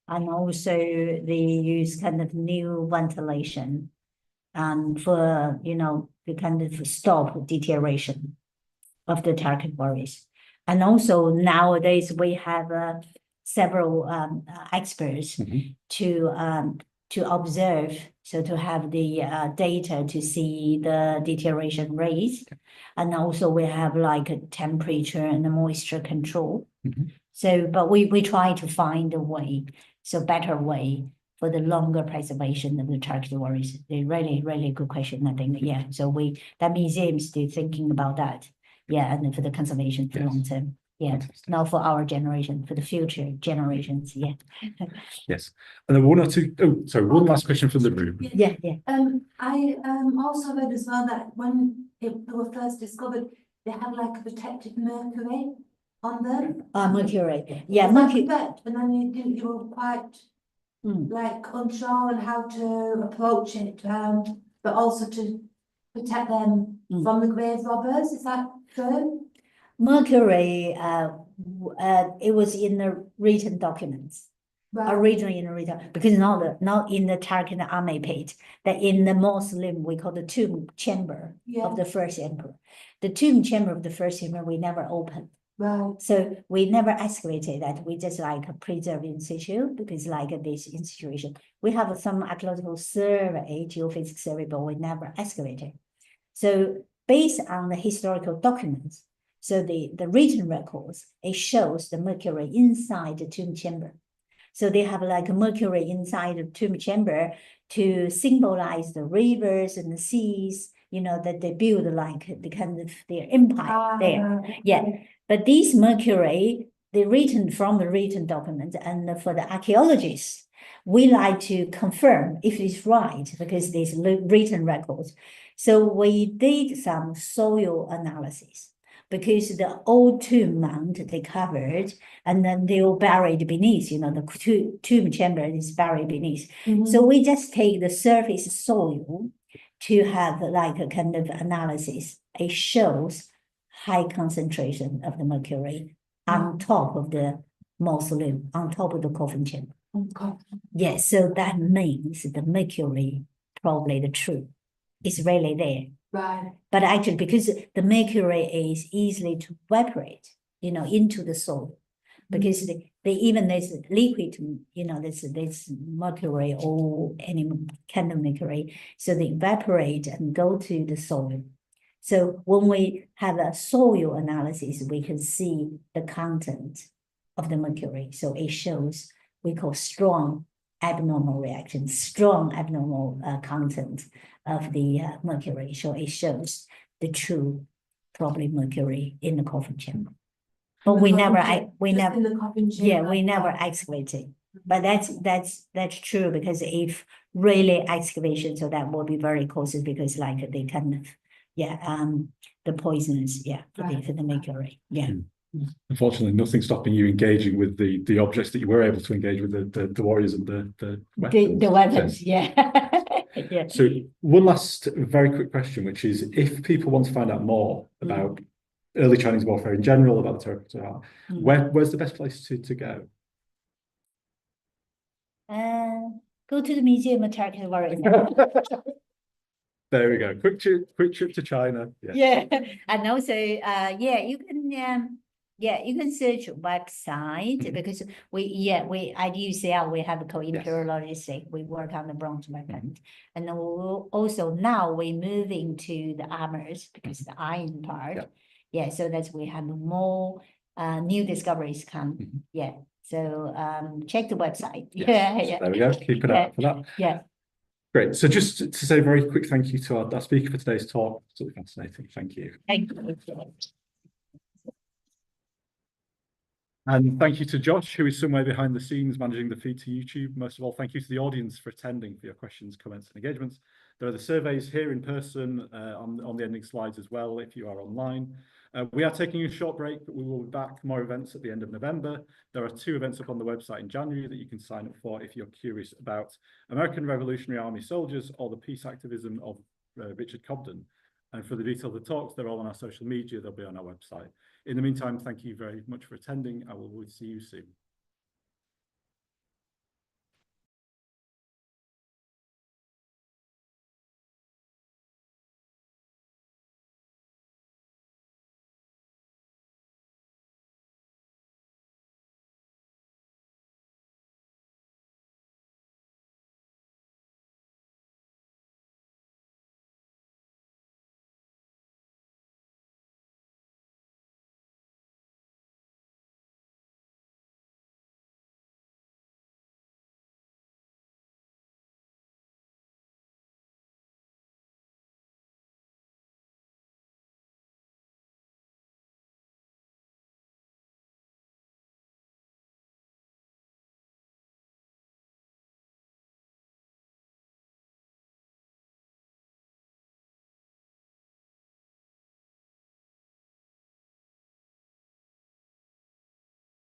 S2: and also they use kind of new ventilation, for to kind of stop deterioration of the terracotta warriors. And also nowadays we have several experts to observe, so to have the data to see the deterioration rates. And also we have like a temperature and the moisture control. So, but we try to find a way, so better way for the longer preservation of the terracotta warriors. They really good question, I think. Yeah, so that museum is still thinking about that. Yeah, and then for the conservation for long term. Yeah, fantastic. Not for our generation, for the future generations. Yeah.
S1: Yes, and then one or two. Oh, sorry. One last question from the room.
S2: Yeah.
S4: I also read as well that when they were first discovered, they had like a protected mercury on them.
S2: Mercury. Yeah,
S4: mercury. And then you were quite like unsure on how to approach it, but also to protect them from the grave robbers. Is that true?
S2: Mercury, it was in the written documents. Right. Originally in the written, because not in the terracotta army pit, that in the mausoleum we call the tomb chamber of the first emperor. The tomb chamber of the first emperor we never opened. Right. So we never excavated that. We just like preserve in situ, because like this institution, we have some archaeological survey, geophysics survey, but we never excavated. So based on the historical documents, so the written records, it shows the mercury inside the tomb chamber. So they have like a mercury inside the tomb chamber to symbolize the rivers and the seas, that they build like the kind of their empire there. Yeah, but these mercury, they written from the written document, and for the archaeologists, we like to confirm if it's right, because these written records. So we did some soil analysis, because the old tomb mound they covered, and then they were buried beneath, the tomb chamber is buried beneath. So we just take the surface soil to have like a kind of analysis. It shows high concentration of the mercury on top of the mausoleum, on top of the coffin chamber. Yes, so that means the mercury, probably the truth, is really there. Right. But actually, because the mercury is easily to evaporate, into the soil, because they even there's liquid, there's mercury or any kind of mercury, so they evaporate and go to the soil. So when we have a soil analysis, we can see the content of the mercury. So it shows, we call strong abnormal reaction, strong abnormal content of the mercury. So it shows the true, probably mercury in the coffin chamber. But we never excavated. But that's true, because if really excavation, so that will be very costly, because like they kind of the poisonous, for the mercury. Yeah.
S1: Unfortunately, nothing stopping you engaging with the objects that you were able to engage with, the warriors and the weapons.
S2: The weapons, yeah. Yeah.
S1: So one last very quick question, which is, if people want to find out more about early Chinese warfare in general, about the Terracotta art, where's the best place to go?
S2: Go to the Museum of Terracotta Warriors.
S1: There we go. Quick trip to China.
S2: Yeah, and also, yeah, you can search a website because we at UCL we have a co-imperialistic. We work on the bronze weapon, and then also now we're moving to the armors because the iron part. Yeah, so that's we have more new discoveries come. Yeah, so check the website.
S1: Yes. There we go. Keep an eye out for that.
S2: Yeah.
S1: Great. So just to say a very quick thank you to our speaker for today's talk. Absolutely fascinating. Thank you.
S2: Thank you.
S1: And thank you to Josh, who is somewhere behind the scenes managing the feed to YouTube. Most of all, thank you to the audience for attending, for your questions, comments, and engagements. There are the surveys here in person on the ending slides as well, if you are online. We are taking a short break, but we will be back. More events at the end of November. There are 2 events up on the website in January that you can sign up for if you're curious about American Revolutionary Army soldiers or the peace activism of Richard Cobden. And for the details of the talks, they're all on our social media. They'll be on our website. In the meantime, thank you very much for attending. I will see you soon.